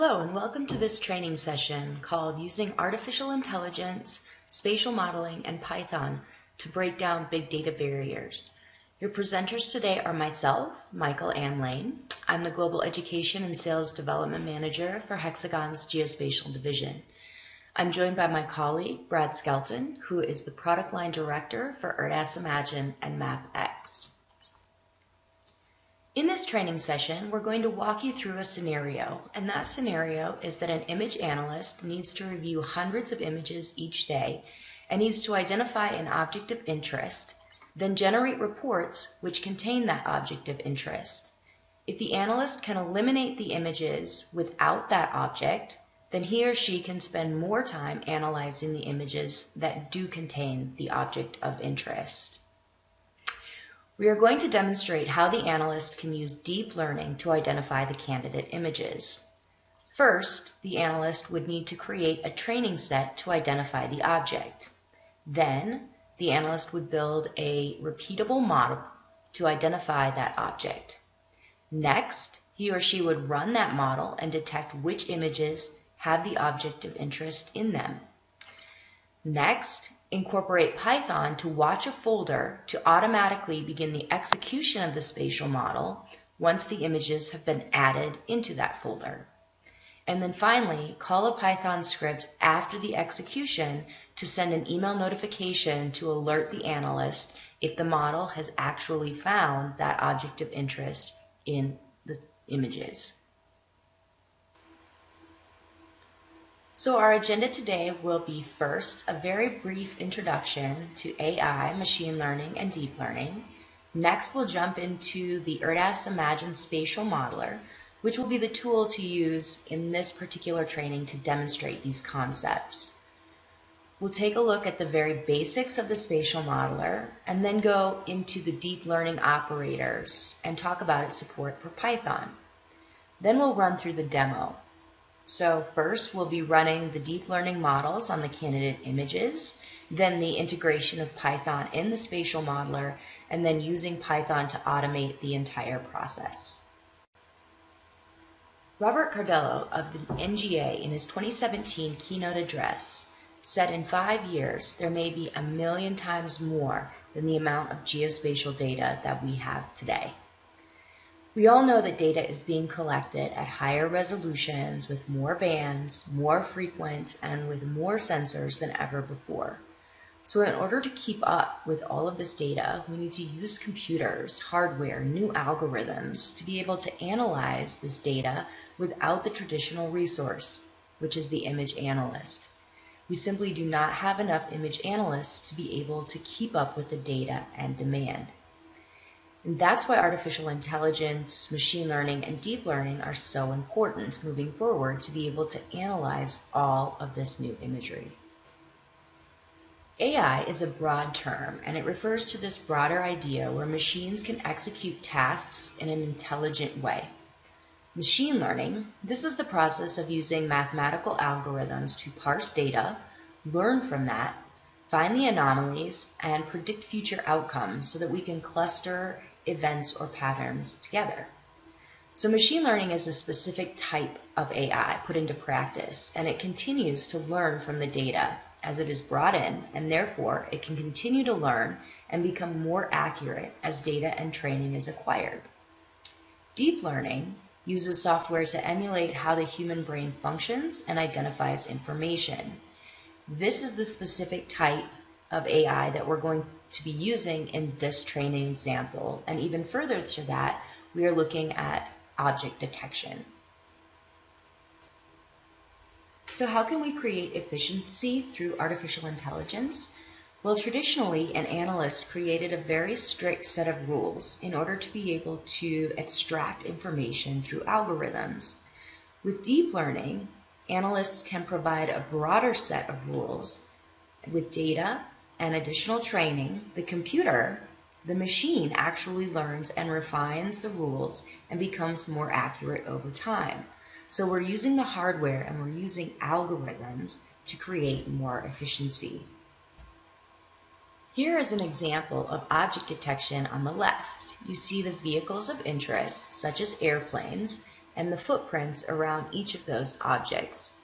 Hello and welcome to this training session called Using Artificial Intelligence, Spatial Modeling, and Python to Break Down Big Data Barriers. Your presenters today are myself, Michael Ann Lane. I'm the Global Education and Sales Development Manager for Hexagon's Geospatial division. I'm joined by my colleague, Brad Skelton, who is the Product Line Director for ERDAS Imagine and MapX. In this training session, we're going to walk you through a scenario, and that scenario is that an image analyst needs to review hundreds of images each day and needs to identify an object of interest, then generate reports which contain that object of interest. If the analyst can eliminate the images without that object, then he or she can spend more time analyzing the images that do contain the object of interest. We are going to demonstrate how the analyst can use deep learning to identify the candidate images. First, the analyst would need to create a training set to identify the object. Then, the analyst would build a repeatable model to identify that object. Next, he or she would run that model and detect which images have the object of interest in them. Next, incorporate Python to watch a folder to automatically begin the execution of the spatial model once the images have been added into that folder. And then finally, call a Python script after the execution to send an email notification to alert the analyst if the model has actually found that object of interest in the images. So our agenda today will be first a very brief introduction to AI, machine learning, and deep learning. Next, we'll jump into the ERDAS Imagine Spatial Modeler, which will be the tool to use in this particular training to demonstrate these concepts. We'll take a look at the very basics of the spatial modeler and then go into the deep learning operators and talk about its support for Python. Then we'll run through the demo. So first, we'll be running the deep learning models on the candidate images, then the integration of Python in the spatial modeler, and then using Python to automate the entire process. Robert Cardello of the NGA in his 2017 keynote address said in 5 years there may be 1 million times more than the amount of geospatial data that we have today. We all know that data is being collected at higher resolutions with more bands, more frequent, and with more sensors than ever before. So in order to keep up with all of this data, we need to use computers, hardware, new algorithms to be able to analyze this data without the traditional resource, which is the image analyst. We simply do not have enough image analysts to be able to keep up with the data and demand. And that's why artificial intelligence, machine learning, and deep learning are so important moving forward to be able to analyze all of this new imagery. AI is a broad term, and it refers to this broader idea where machines can execute tasks in an intelligent way. Machine learning, this is the process of using mathematical algorithms to parse data, learn from that, find the anomalies, and predict future outcomes so that we can cluster events or patterns together. So machine learning is a specific type of AI put into practice, and it continues to learn from the data as it is brought in, and therefore it can continue to learn and become more accurate as data and training is acquired. Deep learning uses software to emulate how the human brain functions and identifies information. This is the specific type of AI that we're going to be using in this training example. And even further to that, we are looking at object detection. So how can we create efficiency through artificial intelligence? Well, traditionally, an analyst created a very strict set of rules in order to be able to extract information through algorithms. With deep learning, analysts can provide a broader set of rules. With data and additional training, the computer, the machine actually learns and refines the rules and becomes more accurate over time. So we're using the hardware and we're using algorithms to create more efficiency. Here is an example of object detection on the left. You see the vehicles of interest, such as airplanes, and the footprints around each of those objects.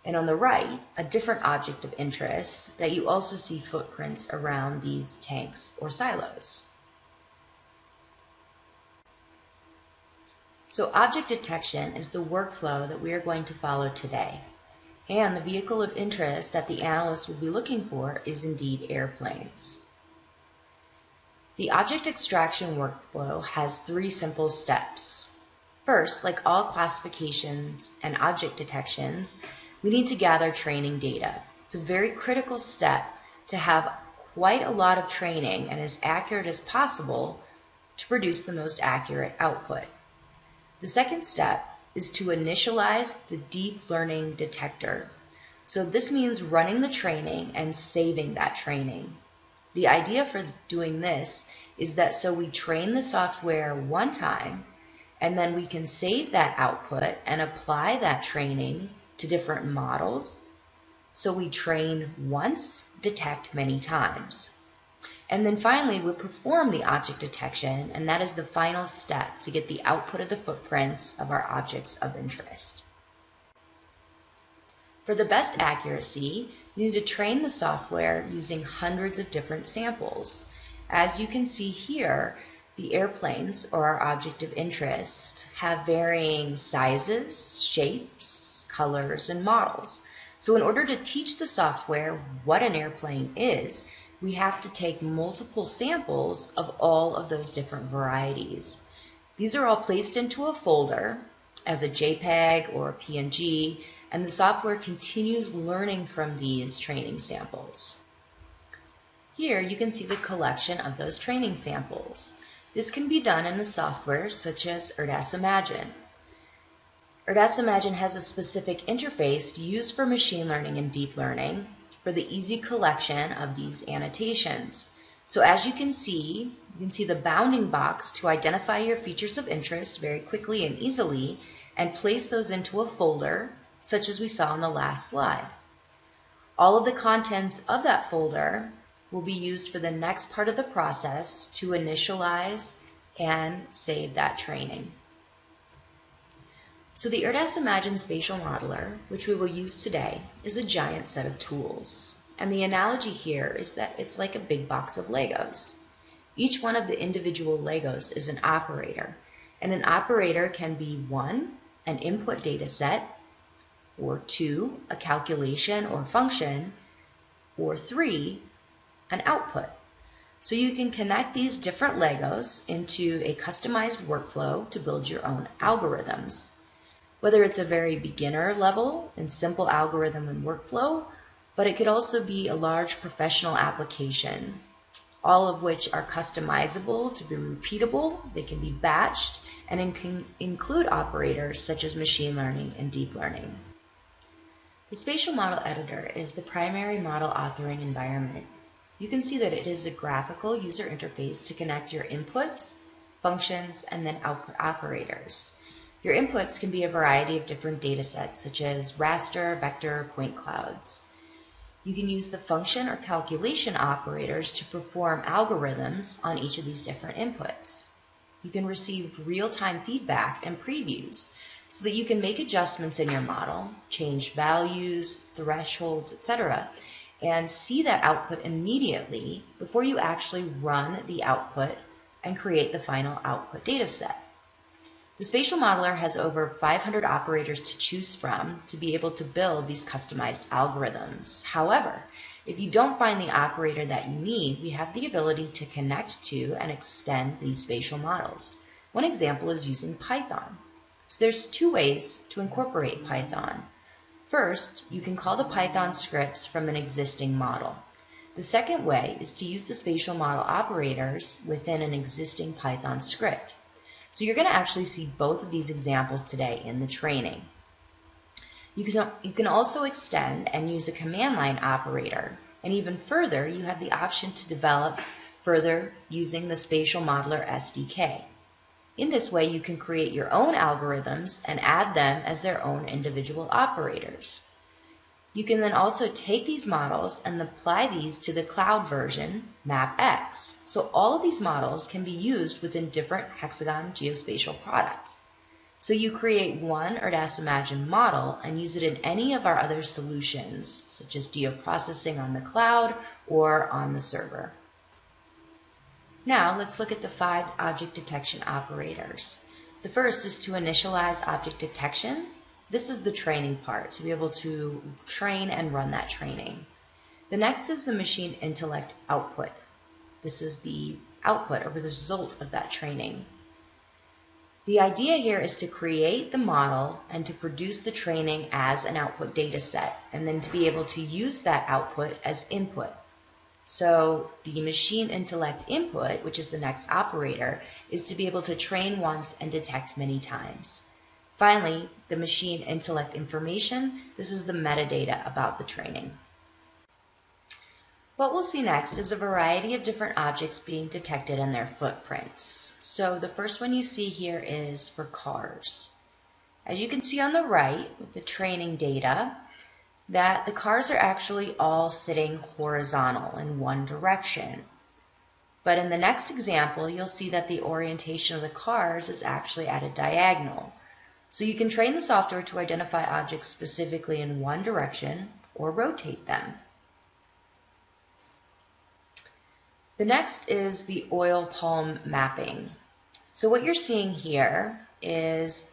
And on the right, a different object of interest that you also see footprints around these tanks or silos. So object detection is the workflow that we are going to follow today. And the vehicle of interest that the analyst will be looking for is indeed airplanes. The object extraction workflow has 3 simple steps. First, like all classifications and object detections, we need to gather training data. It's a very critical step to have quite a lot of training and as accurate as possible to produce the most accurate output. The second step is to initialize the deep learning detector. So this means running the training and saving that training. The idea for doing this is that so we train the software one time and then we can save that output and apply that training to different models. So we train once, detect many times. And then finally, we perform the object detection, and that is the final step to get the output of the footprints of our objects of interest. For the best accuracy, you need to train the software using hundreds of different samples. As you can see here, the airplanes, or our object of interest, have varying sizes, shapes, colors, and models. So in order to teach the software what an airplane is, we have to take multiple samples of all of those different varieties. These are all placed into a folder as a JPEG or a PNG, and the software continues learning from these training samples. Here you can see the collection of those training samples. This can be done in the software such as Imagine. Imagine has a specific interface used for machine learning and deep learning for the easy collection of these annotations. So as you can see the bounding box to identify your features of interest very quickly and easily and place those into a folder, such as we saw on the last slide. All of the contents of that folder will be used for the next part of the process to initialize and save that training. So the Imagine Spatial Modeler, which we will use today, is a giant set of tools. And the analogy here is that it's like a big box of Legos. Each one of the individual Legos is an operator, and an operator can be 1, an input data set, or 2, a calculation or function, or 3, an output. So you can connect these different Legos into a customized workflow to build your own algorithms. Whether it's a very beginner level and simple algorithm and workflow, but it could also be a large professional application, all of which are customizable to be repeatable, they can be batched, and can include operators such as machine learning and deep learning. The Spatial Model Editor is the primary model authoring environment. You can see that it is a graphical user interface to connect your inputs, functions, and then output operators. Your inputs can be a variety of different data sets, such as raster, vector, point clouds. You can use the function or calculation operators to perform algorithms on each of these different inputs. You can receive real-time feedback and previews so that you can make adjustments in your model, change values, thresholds, etc., and see that output immediately before you actually run the output and create the final output data set. The Spatial Modeler has over 500 operators to choose from to be able to build these customized algorithms. However, if you don't find the operator that you need, we have the ability to connect to and extend these spatial models. One example is using Python. So there's 2 ways to incorporate Python. First, you can call the Python scripts from an existing model. The second way is to use the spatial model operators within an existing Python script. So you're going to actually see both of these examples today in the training. You can also extend and use a command line operator. And even further, you have the option to develop further using the Spatial Modeler SDK. In this way, you can create your own algorithms and add them as their own individual operators. You can then also take these models and apply these to the cloud version, MapX. So all of these models can be used within different Hexagon geospatial products. So you create one Erdasimagen model and use it in any of our other solutions, such as geoprocessing on the cloud or on the server. Now let's look at the 5 object detection operators. The first is to initialize object detection. This is the training part, to be able to train and run that training. The next is the machine intellect output. This is the output or the result of that training. The idea here is to create the model and to produce the training as an output data set, and then to be able to use that output as input. So the machine intellect input, which is the next operator, is to be able to train once and detect many times. Finally, the machine intellect information, this is the metadata about the training. What we'll see next is a variety of different objects being detected and their footprints. So the first one you see here is for cars. As you can see on the right with the training data, that the cars are actually all sitting horizontal in one direction. But in the next example, you'll see that the orientation of the cars is actually at a diagonal. So you can train the software to identify objects specifically in one direction or rotate them. The next is the oil palm mapping. So what you're seeing here is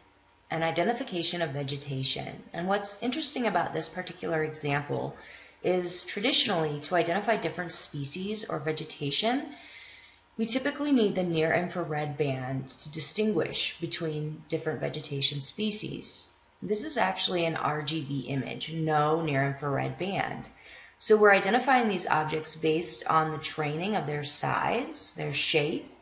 an identification of vegetation. And what's interesting about this particular example is traditionally to identify different species or vegetation, we typically need the near-infrared band to distinguish between different vegetation species. This is actually an RGB image, no near-infrared band. So we're identifying these objects based on the training of their size, their shape,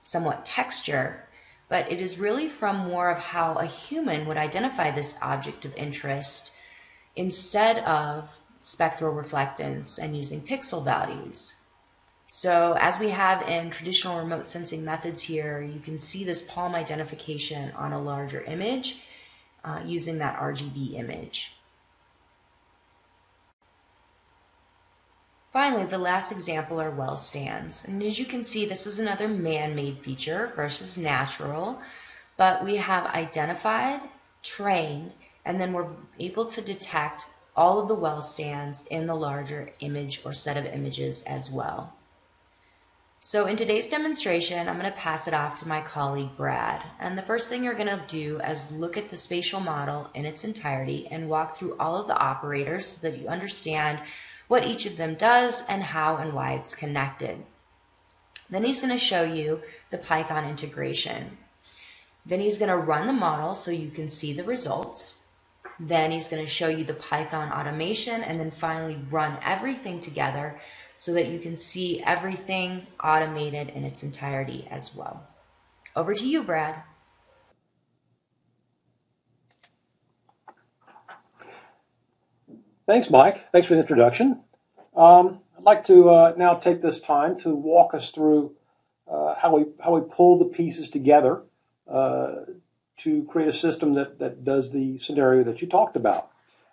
somewhat texture, but it is really from more of how a human would identify this object of interest instead of spectral reflectance and using pixel values. So as we have in traditional remote sensing methods here, you can see this palm identification on a larger image using that RGB image. Finally, the last example are well stands. And as you can see, this is another man-made feature versus natural, but we have identified, trained, and then we're able to detect all of the well stands in the larger image or set of images as well. So in today's demonstration, I'm going to pass it off to my colleague Brad. And the first thing you're going to do is look at the spatial model in its entirety and walk through all of the operators so that you understand what each of them does and how and why it's connected. Then he's going to show you the Python integration. Then he's going to run the model so you can see the results. Then he's going to show you the Python automation, and then finally run everything together so that you can see everything automated in its entirety as well. Over to you, Brad. Thanks, Mike. Thanks for the introduction. I'd like to now take this time to walk us through how we pull the pieces together to create a system that does the scenario that you talked about.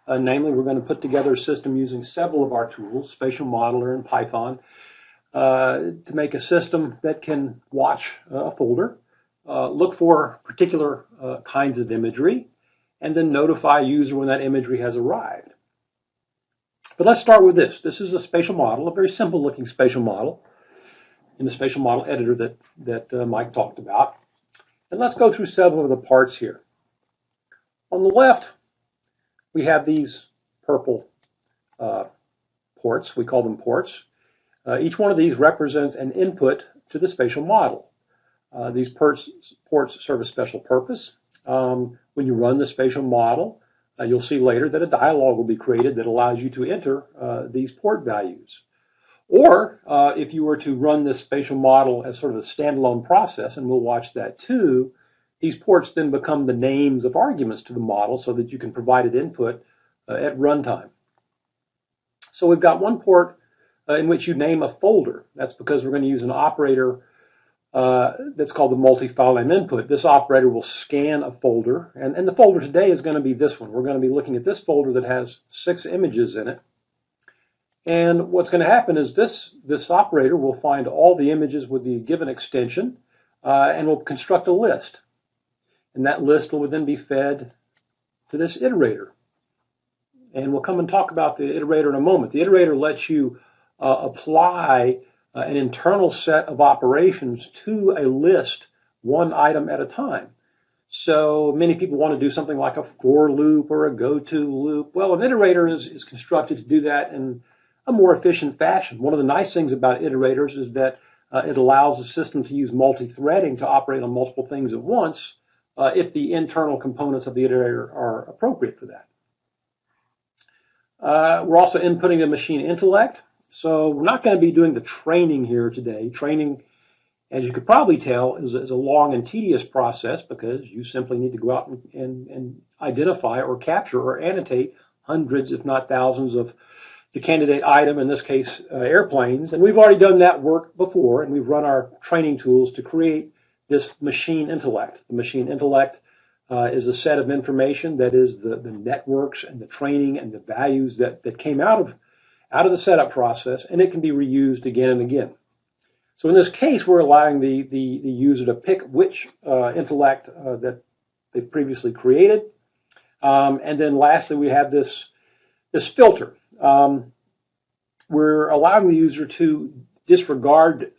Namely, we're going to put together a system using several of our tools, Spatial Modeler and Python, to make a system that can watch a folder, look for particular kinds of imagery, and then notify a user when that imagery has arrived. But let's start with this. This is a spatial model, a very simple looking spatial model in the spatial model editor that Mike talked about. And let's go through several of the parts here. On the left, we have these purple ports. We call them ports. Each one of these represents an input to the spatial model. These ports serve a special purpose. When you run the spatial model, you'll see later that a dialog will be created that allows you to enter these port values. Or if you were to run this spatial model as sort of a standalone process, and we'll watch that too, these ports then become the names of arguments to the model so that you can provide it input at runtime. So we've got one port in which you name a folder. That's because we're going to use an operator that's called the multi-file name input. This operator will scan a folder, and the folder today is going to be this one. We're going to be looking at this folder that has 6 images in it. And what's going to happen is this operator will find all the images with the given extension and will construct a list. and that list will then be fed to this iterator. And we'll come and talk about the iterator in a moment. The iterator lets you apply an internal set of operations to a list, one item at a time. So many people want to do something like a for loop or a goto loop. Well, an iterator is constructed to do that in a more efficient fashion. One of the nice things about iterators is that it allows the system to use multi-threading to operate on multiple things at once if the internal components of the iterator are appropriate for that. We're also inputting the machine intellect. So we're not going to be doing the training here today. Training, as you could probably tell, is a long and tedious process because you simply need to go out and identify or capture or annotate hundreds, if not thousands, of the candidate item, in this case, airplanes. And we've already done that work before, and we've run our training tools to create this machine intellect. The machine intellect is a set of information that is the networks and the training and the values that came out of the setup process, and it can be reused again and again. So in this case, we're allowing the user to pick which intellect that they've previously created. And then lastly, we have this filter. We're allowing the user to disregard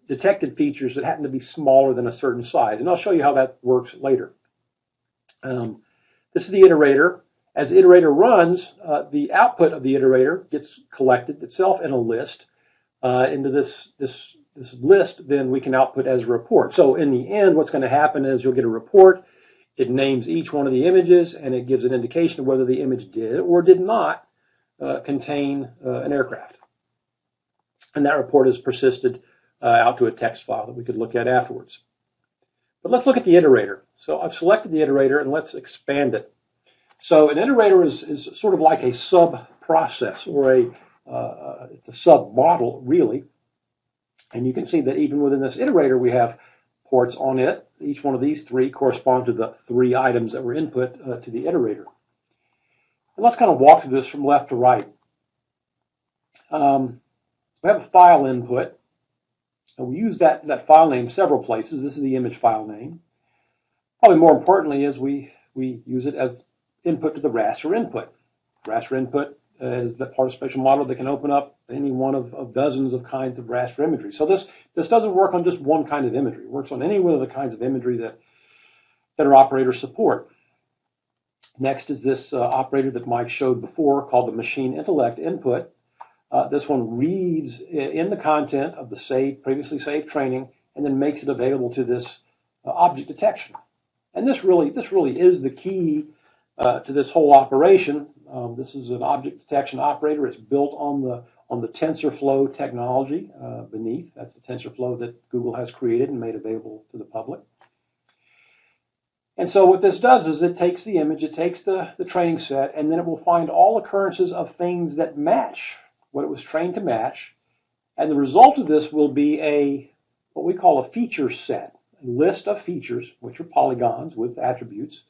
detected features that happen to be smaller than a certain size. And I'll show you how that works later. This is the iterator. As the iterator runs, the output of the iterator gets collected itself in a list. Into this list, then we can output as a report. So in the end, what's going to happen is you'll get a report. It names each one of the images, and it gives an indication of whether the image did or did not contain an aircraft. And that report is persisted out to a text file that we could look at afterwards. But let's look at the iterator. So I've selected the iterator, and let's expand it. So an iterator is sort of like a sub-process, or it's a sub-model, really. And you can see that even within this iterator, we have ports on it. Each one of these three correspond to the three items that were input to the iterator. And let's kind of walk through this from left to right. We have a file input. And we use that file name several places. This is the image file name. Probably more importantly is we use it as input to the raster input. Raster input is that part of Spatial Model that can open up any one of dozens of kinds of raster imagery. So this doesn't work on just one kind of imagery. It works on any one of the kinds of imagery that our operators support. Next is this operator that Mike showed before called the machine intellect input. This one reads in the content of the previously saved training and then makes it available to this object detection. And this really is the key to this whole operation. This is an object detection operator. It's built on the TensorFlow technology beneath. That's the TensorFlow that Google has created and made available to the public. And so what this does is it takes the image, it takes the training set, and then it will find all occurrences of things that match what it was trained to match. And the result of this will be what we call a feature set, a list of features, which are polygons with attributes,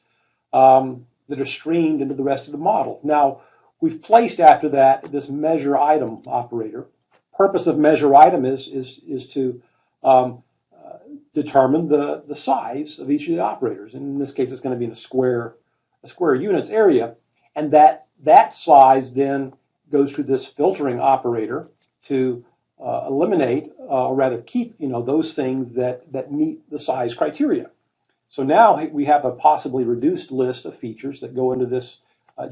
that are streamed into the rest of the model. Now, we've placed after that this measure item operator. Purpose of measure item is to determine the size of each of the operators. And in this case, it's going to be in a square units area. And that size then goes through this filtering operator to eliminate, or rather keep, those things that meet the size criteria. So now we have a possibly reduced list of features that go into this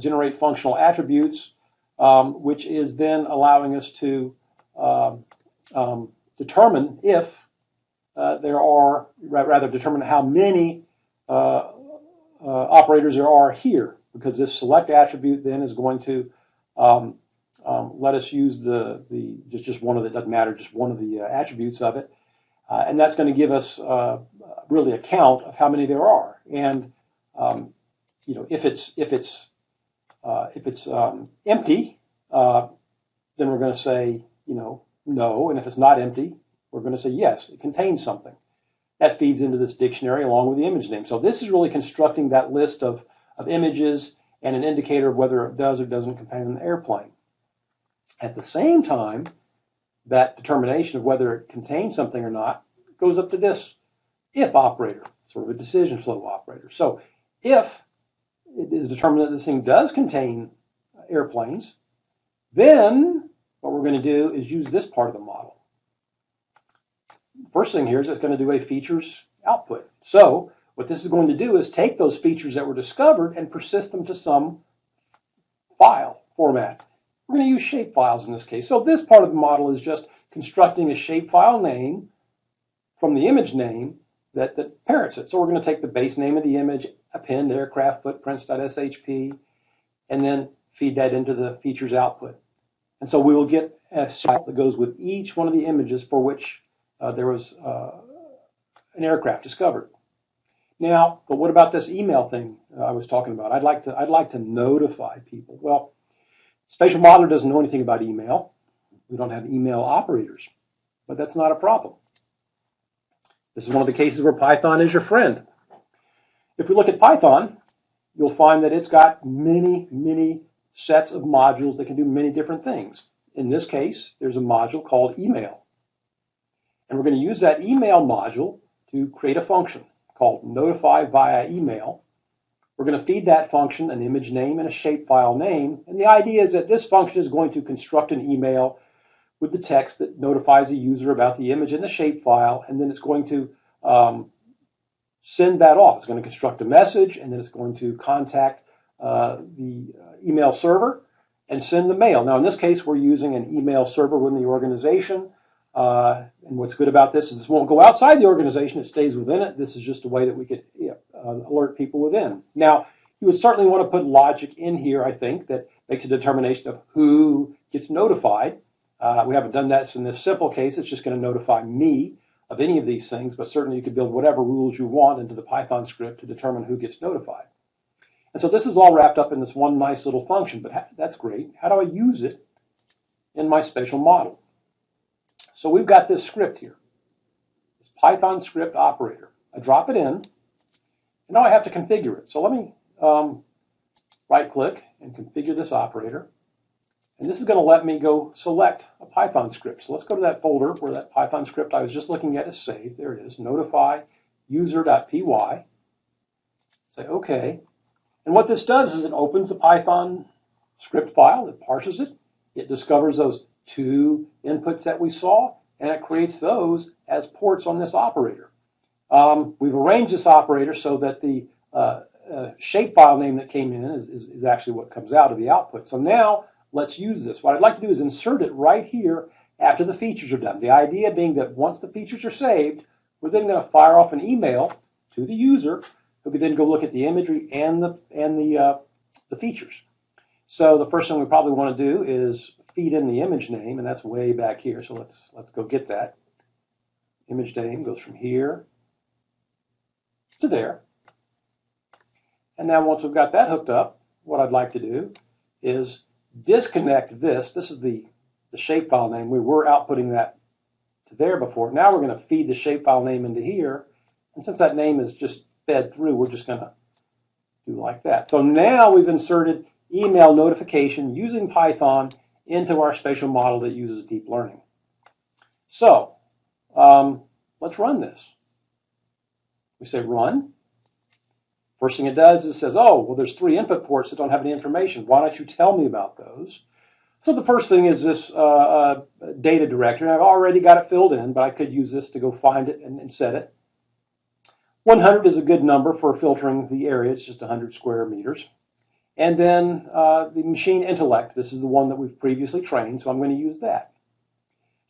generate functional attributes, which is then allowing us to determine if determine how many operators there are here, because this select attribute then is going to let us use just one of the, doesn't matter, just one of the attributes of it. And that's going to give us really a count of how many there are. And if it's empty, then we're going to say no. And if it's not empty, we're going to say yes, it contains something. That feeds into this dictionary along with the image name. So this is really constructing that list of images and an indicator of whether it does or doesn't contain an airplane. At the same time, that determination of whether it contains something or not goes up to this if operator. sort of a decision flow operator. So if it is determined that this thing does contain airplanes, then what we're going to do is use this part of the model. First thing here is it's going to do a features output. So what this is going to do is take those features that were discovered and persist them to some file format. We're going to use shape files in this case. So this part of the model is just constructing a shapefile name from the image name that parents it. So we're going to take the base name of the image, append aircraft footprints.shp, and then feed that into the features output. And so we will get a file that goes with each one of the images for which there was an aircraft discovered. Now, but what about this email thing I was talking about? I'd like to notify people. Well, Spatial Modeler doesn't know anything about email. We don't have email operators, but that's not a problem. This is one of the cases where Python is your friend. If we look at Python, you'll find that it's got many, many sets of modules that can do many different things. In this case, there's a module called email. And we're going to use that email module to create a function called notify via email. We're going to feed that function an image name and a shapefile name. And the idea is that this function is going to construct an email with the text that notifies the user about the image and the shapefile, and then it's going to send that off. It's going to construct a message, and then it's going to contact the email server and send the mail. Now, in this case, we're using an email server within the organization. And what's good about this is this won't go outside the organization. It stays within it. This is just a way that we could alert people within. Now, you would certainly want to put logic in here, I think, that makes a determination of who gets notified. We haven't done that in this simple case. It's just going to notify me of any of these things, but certainly you could build whatever rules you want into the Python script to determine who gets notified. And so this is all wrapped up in this one nice little function, but that's great. How do I use it in my spatial model? So we've got this script here, this Python script operator. I drop it in, and now I have to configure it. So let me right-click and configure this operator. And this is going to let me go select a Python script. So let's go to that folder where that Python script I was just looking at is saved. There it is, notify user.py. Say OK. And what this does is it opens the Python script file. It parses it. It discovers those two inputs that we saw, and it creates those as ports on this operator. We've arranged this operator so that the shapefile name that came in is actually what comes out of the output. So now let's use this. What I'd like to do is insert it right here after the features are done. The idea being that once the features are saved, we're then going to fire off an email to the user who can then go look at the imagery and the features. So the first thing we probably want to do is feed in the image name, and that's way back here. So let's go get that. Image name goes from here to there. And now once we've got that hooked up, what I'd like to do is disconnect this. This is the shapefile name. We were outputting that to there before. Now we're going to feed the shapefile name into here. And since that name is just fed through, we're just going to do like that. So now we've inserted email notification using Python into our spatial model that uses deep learning. So let's run this. We say run. First thing it does is it says, oh, well, there's 3 input ports that don't have any information. Why don't you tell me about those? So the first thing is this data directory. I've already got it filled in, but I could use this to go find it and set it. 100 is a good number for filtering the area. It's just 100 square meters. And then the machine intellect. This is the one that we've previously trained, so I'm going to use that.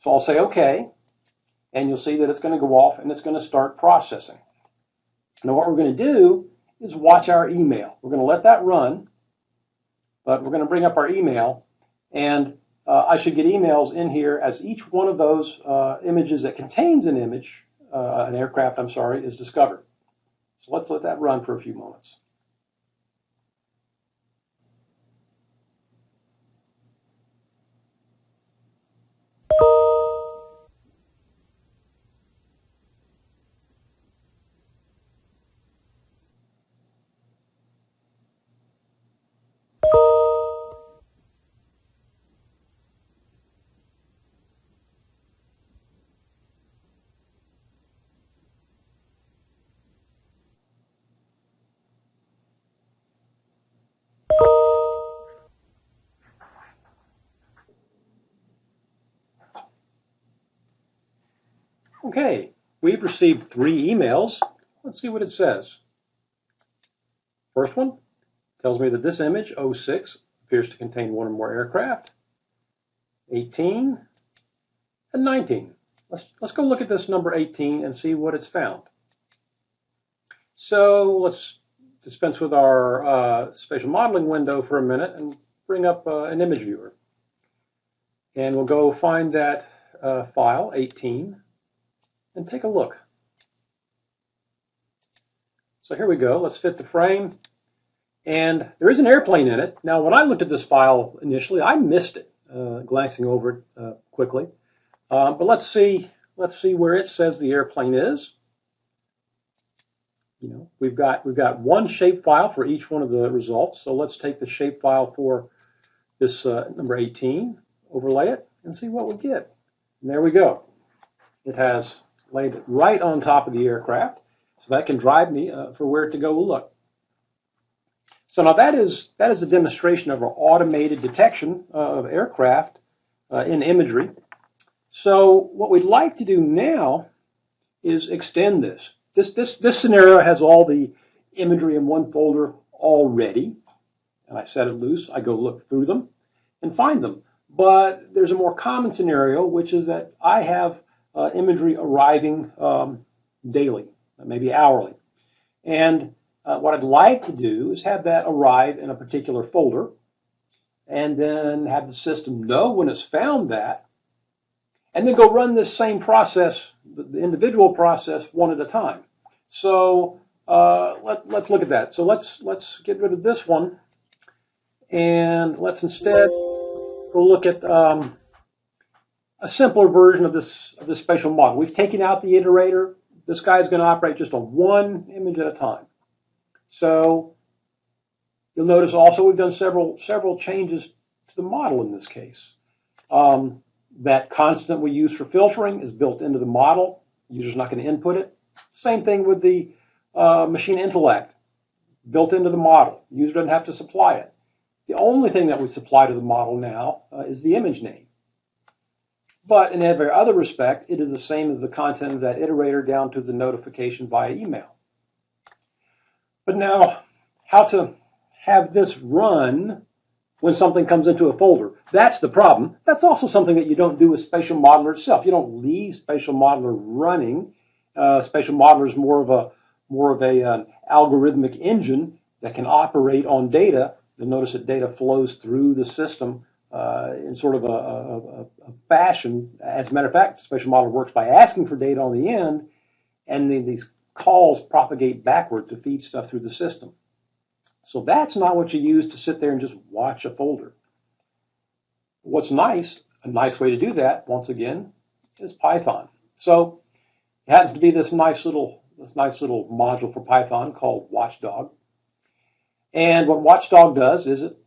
So I'll say OK, and you'll see that it's going to go off and it's going to start processing. Now what we're going to do is watch our email. We're going to let that run, but we're going to bring up our email, and I should get emails in here as each one of those images that contains an image, an aircraft, I'm sorry, is discovered. So let's let that run for a few moments. Okay, we've received 3 emails. Let's see what it says. First one tells me that this image, 06, appears to contain one or more aircraft. 18 and 19. Let's go look at this number 18 and see what it's found. So let's dispense with our spatial modeling window for a minute and bring up an image viewer. And we'll go find that file, 18, and take a look. So here we go. Let's fit the frame. And there is an airplane in it. Now, when I looked at this file initially, I missed it, glancing over it quickly. But let's see where it says the airplane is. You know, we've got one shapefile for each one of the results. So let's take the shapefile for this number 18, overlay it, and see what we get. And there we go. It has laid it right on top of the aircraft, so that can drive me for where to go look. So now that is a demonstration of our automated detection of aircraft in imagery. So what we'd like to do now is extend this. This scenario has all the imagery in one folder already, and I set it loose. I go look through them and find them. But there's a more common scenario, which is that I have imagery arriving daily, maybe hourly. And what I'd like to do is have that arrive in a particular folder and then have the system know when it's found that, and then go run this same process, the individual process, one at a time. So let's look at that. So let's get rid of this one, and let's instead go look at a simpler version of this spatial model. We've taken out the iterator. This guy's going to operate just on one image at a time. So you'll notice also we've done several changes to the model in this case. That constant we use for filtering is built into the model. The user's not going to input it. Same thing with the machine intellect, built into the model. The user doesn't have to supply it. The only thing that we supply to the model now is the image name. But in every other respect, it is the same as the content of that iterator down to the notification via email. But now, how to have this run when something comes into a folder? That's the problem. That's also something that you don't do with Spatial Modeler itself. You don't leave Spatial Modeler running. Spatial Modeler is more of an algorithmic engine that can operate on data. You'll notice that data flows through the system in sort of a fashion. As a matter of fact, Spatial Modeler works by asking for data on the end, and then these calls propagate backward to feed stuff through the system. So that's not what you use to sit there and just watch a folder. What's nice, a nice way to do that, once again, is Python. So it happens to be this nice little module for Python called Watchdog. And what Watchdog does is it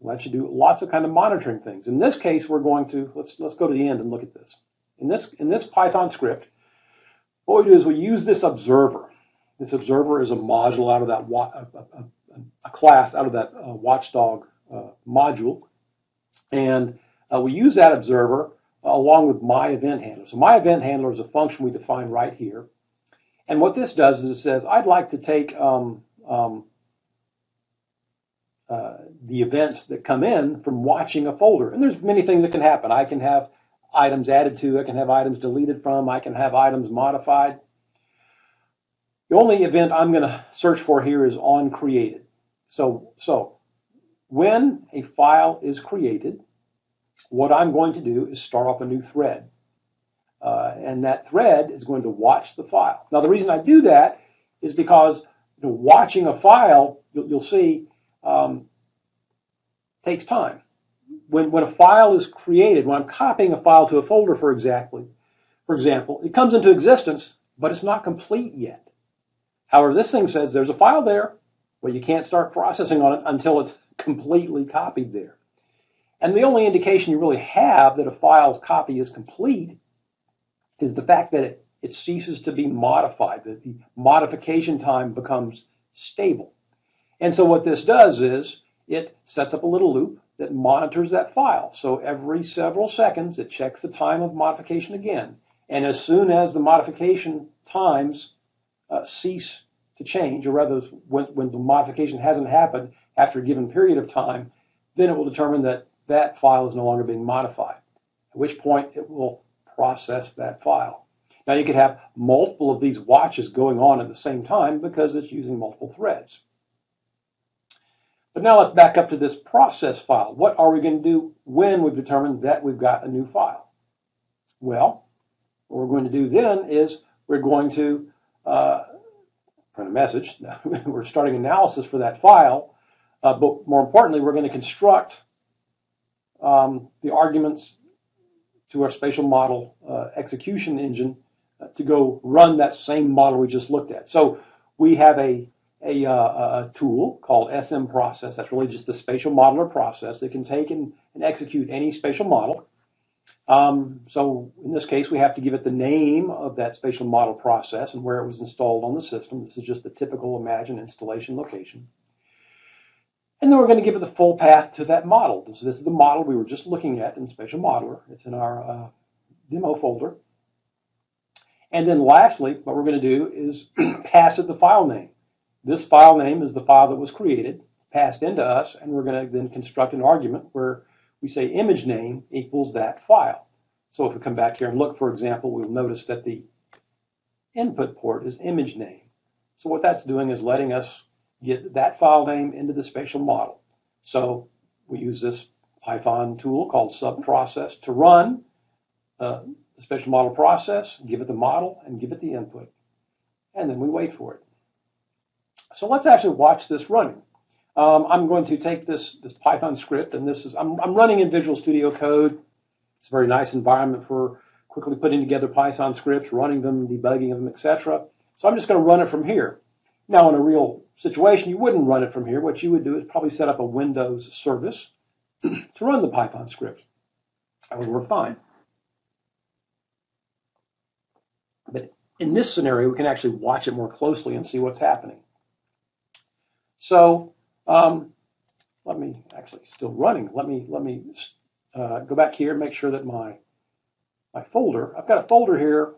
lets you do lots of kind of monitoring things. In this case, we're going to let's go to the end and look at this. In this Python script, what we do is we use this observer. This observer is a module out of that a class out of that Watchdog module, and we use that observer along with my event handler. So my event handler is a function we define right here, and what this does is it says I'd like to take the events that come in from watching a folder, and there's many things that can happen. I can have items added to, I can have items deleted from, I can have items modified. The only event I'm going to search for here is on created. So when a file is created, what I'm going to do is start off a new thread. And that thread is going to watch the file. Now, the reason I do that is because watching a file, you'll see, takes time. When a file is created, when I'm copying a file to a folder, for example, it comes into existence, but it's not complete yet. However, this thing says there's a file there, but you can't start processing on it until it's completely copied there. And the only indication you really have that a file's copy is complete is the fact that it ceases to be modified, that the modification time becomes stable. And so what this does is it sets up a little loop that monitors that file. So every several seconds, it checks the time of modification again. And as soon as the modification times cease to change, or rather when the modification hasn't happened after a given period of time, then it will determine that that file is no longer being modified, at which point it will process that file. Now you could have multiple of these watches going on at the same time because it's using multiple threads. But now let's back up to this process file. What are we going to do when we've determined that we've got a new file? Well, what we're going to do then is we're going to print a message. We're starting analysis for that file, but more importantly, we're going to construct the arguments to our spatial model execution engine to go run that same model we just looked at. So we have a tool called SM process. That's really just the spatial modeler process that can take and execute any spatial model. So in this case, we have to give it the name of that spatial model process and where it was installed on the system. This is just a typical Imagine installation location. And then we're going to give it the full path to that model. So this is the model we were just looking at in Spatial Modeler. It's in our demo folder. And then lastly, what we're going to do is pass it the file name. This file name is the file that was created, passed into us, and we're going to then construct an argument where we say image name equals that file. So if we come back here and look, for example, we'll notice that the input port is image name. So what that's doing is letting us get that file name into the spatial model. So we use this Python tool called subprocess to run the spatial model process, give it the model, and give it the input. And then we wait for it. So let's actually watch this running. I'm going to take this Python script, and I'm running in Visual Studio Code. It's a very nice environment for quickly putting together Python scripts, running them, debugging them, etc. So I'm just going to run it from here. Now, in a real situation, you wouldn't run it from here. What you would do is probably set up a Windows service to run the Python script. That would work fine. But in this scenario, we can actually watch it more closely and see what's happening. So let me actually still running. Let me go back here and make sure that my folder. I've got a folder here,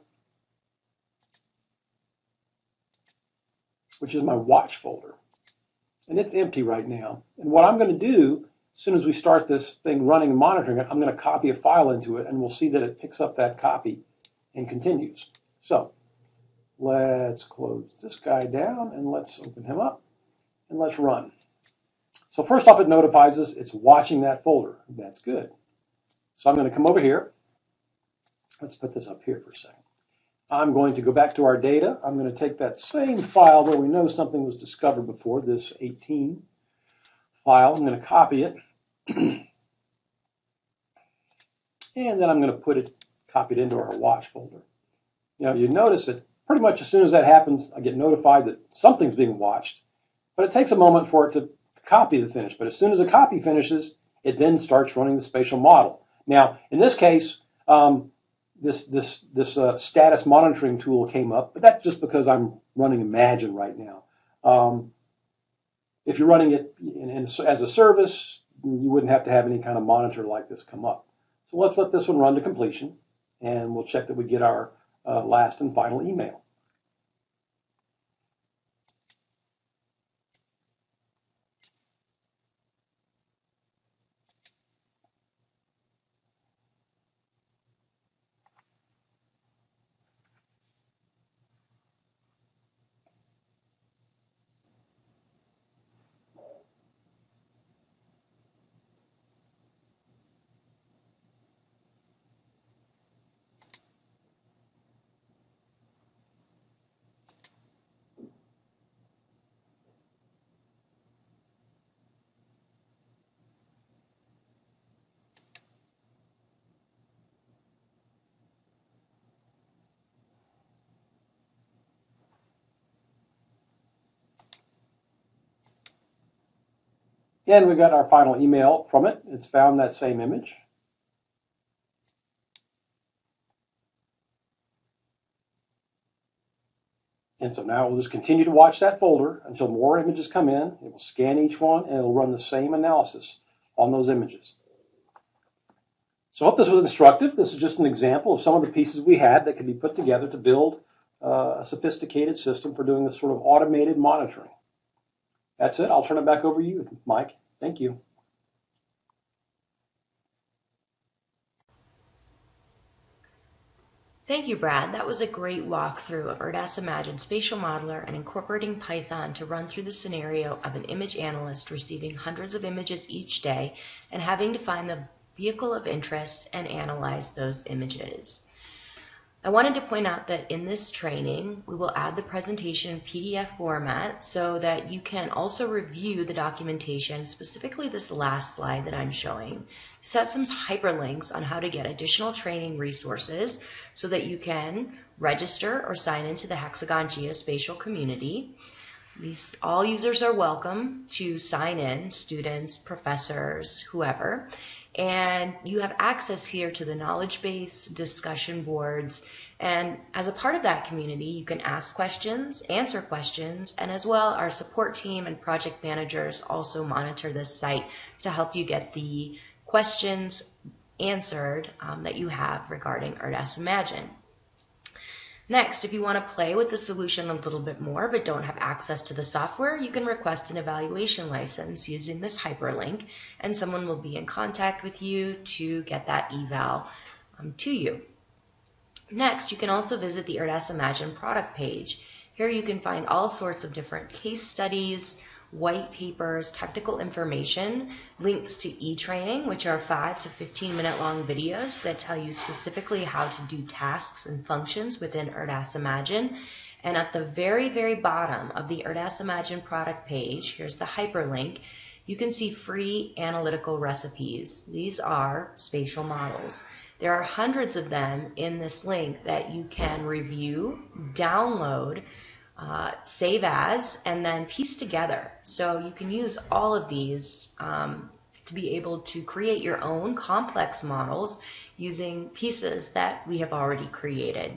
which is my watch folder, and it's empty right now. And what I'm going to do, as soon as we start this thing running and monitoring it, I'm going to copy a file into it, and we'll see that it picks up that copy and continues. So let's close this guy down, and let's open him up, and let's run. So first off, it notifies us it's watching that folder. That's good. So I'm going to come over here. Let's put this up here for a second. I'm going to go back to our data. I'm going to take that same file where we know something was discovered before, this 18 file. I'm going to copy it. And then I'm going to copy it into our watch folder. You know, you notice that pretty much as soon as that happens, I get notified that something's being watched. But it takes a moment for it to copy the finish. But as soon as the copy finishes, it then starts running the spatial model. Now, in this case, this status monitoring tool came up, but that's just because I'm running Imagine right now. If you're running it as a service, you wouldn't have to have any kind of monitor like this come up. So let's let this one run to completion, and we'll check that we get our last and final email. And we got our final email from it. It's found that same image. And so now we'll just continue to watch that folder until more images come in. It will scan each one, and it'll run the same analysis on those images. So I hope this was instructive. This is just an example of some of the pieces we had that can be put together to build a sophisticated system for doing this sort of automated monitoring. That's it. I'll turn it back over to you, Mike. Thank you. Thank you, Brad. That was a great walkthrough of ERDAS Imagine Spatial Modeler and incorporating Python to run through the scenario of an image analyst receiving hundreds of images each day and having to find the vehicle of interest and analyze those images. I wanted to point out that in this training, we will add the presentation in PDF format so that you can also review the documentation, specifically this last slide that I'm showing. This has some hyperlinks on how to get additional training resources so that you can register or sign into the Hexagon Geospatial community. All users are welcome to sign in, students, professors, whoever. And you have access here to the knowledge base, discussion boards, and as a part of that community, you can ask questions, answer questions, and as well, our support team and project managers also monitor this site to help you get the questions answered that you have regarding ERDAS Imagine. Next, if you want to play with the solution a little bit more but don't have access to the software, you can request an evaluation license using this hyperlink, and someone will be in contact with you to get that eval to you. Next, you can also visit the ERDAS Imagine product page. Here you can find all sorts of different case studies, white papers, technical information, links to e-training, which are 5 to 15-minute long videos that tell you specifically how to do tasks and functions within ERDAS Imagine. And at the very, very bottom of the ERDAS Imagine product page, here's the hyperlink, you can see free analytical recipes. These are spatial models. There are hundreds of them in this link that you can review, download, save as, and then piece together. So you can use all of these to be able to create your own complex models using pieces that we have already created.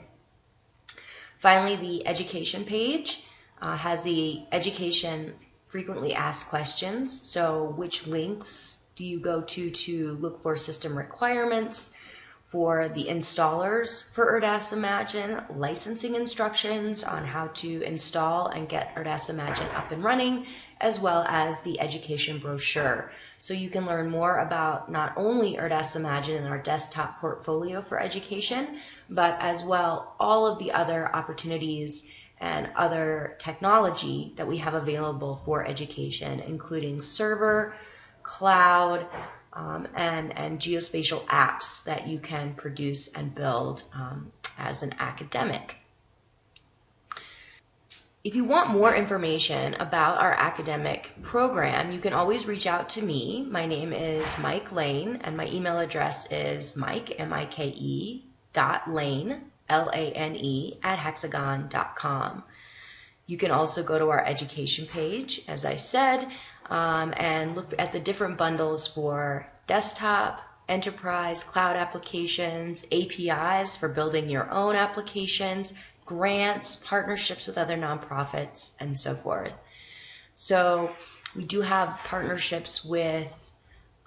Finally, the education page has the education frequently asked questions. So which links do you go to look for system requirements? For the installers for ERDAS Imagine, licensing instructions on how to install and get ERDAS Imagine up and running, as well as the education brochure. So you can learn more about not only ERDAS Imagine and our desktop portfolio for education, but as well all of the other opportunities and other technology that we have available for education, including server, cloud, and geospatial apps that you can produce and build as an academic. If you want more information about our academic program, you can always reach out to me. My name is Mike Lane, and my email address is mike, M-I-K-E, .lane, L-A-N-E, @hexagon.com. You can also go to our education page, as I said, and look at the different bundles for desktop, enterprise, cloud applications, APIs for building your own applications, grants, partnerships with other nonprofits, and so forth. So we do have partnerships with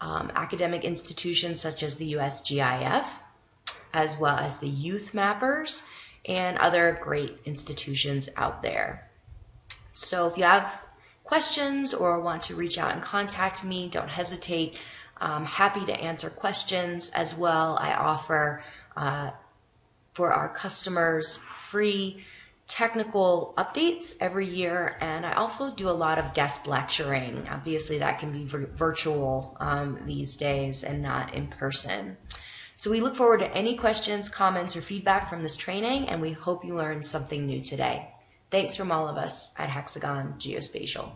academic institutions such as the USGIF, as well as the Youth Mappers, and other great institutions out there. So if you have questions or want to reach out and contact me, don't hesitate. I'm happy to answer questions as well. I offer for our customers free technical updates every year, and I also do a lot of guest lecturing. Obviously that can be virtual these days and not in person. So we look forward to any questions, comments, or feedback from this training, and we hope you learned something new today. Thanks from all of us at Hexagon Geospatial.